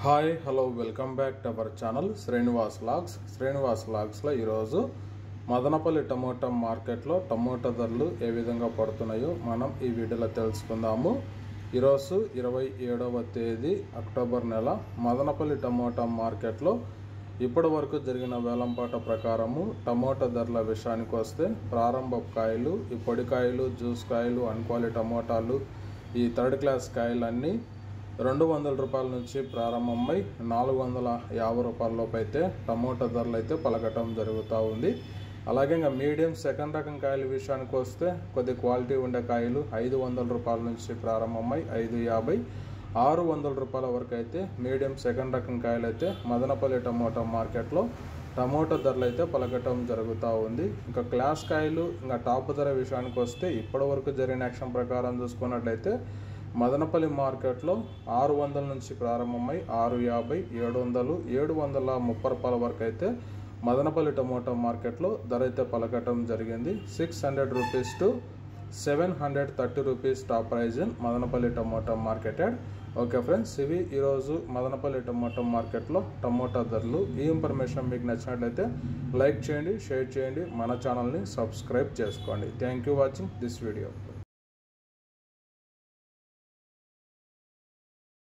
Hi hello welcome back to our channel Srinivas వ్లాగ్స్లో ఈరోజు Madanapalle tomato మార్కెట్లో టమోటా ధరలు ఏ విధంగా పడుతున్నాయో మనం ఈ వీడియోలో తెలుసుకుందాము. ఈరోజు 27వ తేదీ అక్టోబర్ నెల మదనపల్లి టమోటా మార్కెట్లో ఇప్పటి వరకు జరిగిన వేలంపాట ప్రకారము టమోటా ధరల విషయానికి వస్తే ప్రారంభ కాయలు, ఈ పొడి కాయలు, జ్యూస్ కాయలు, అన్క్వాలిటీ టమోటాలు, ఈ థర్డ్ క్లాస్ కాయలన్నీ 200 రూపాయల నుంచి ప్రారంభమై 450 రూపాయల లోపు అయితే టమోటా ధరలు అయితే పలకటం జరుగుతూ ఉంది. అలాగే ఇంకా మీడియం సెకండ్ రకం కాయల విషయానికి వస్తే కొద్ది క్వాలిటీ ఉండే కాయలు 500 రూపాయల నుంచి ప్రారంభమై 550, 600 రూపాయల వరకు అయితే మీడియం సెకండ్ రకం కాయలు అయితే మదనపల్లి టమోటా మార్కెట్లో టమోటా ధరలు అయితే పలకటం జరుగుతూ ఉంది. ఇంకా క్లాస్ కాయలు ఇంకా టాప్ ధర విషయానికి వస్తే ఇప్పటి వరకు జరిగిన యాక్షన్ ప్రకారం చూసుకున్నట్లయితే మదనపల్లి మార్కెట్లో 600 నుంచి ప్రారంభమై 650, 700, 730 రూపాయల వరకు అయితే మదనపల్లి టమోటా మార్కెట్లో ధర అయితే పలకటం జరిగింది. 600 rupees to 730 rupees top prize in Madanapalle tomato marketed. Okay friends, ఇవి ఈరోజు మదనపల్లి టమోటా మార్కెట్లో టమోటా ధరలు. ఈ ఇన్ఫర్మేషన్ మీకు నచ్చినట్లయితే లైక్ చేయండి, షేర్ చేయండి, మన ఛానల్ని సబ్స్క్రైబ్ చేసుకోండి. Thank you watching this video.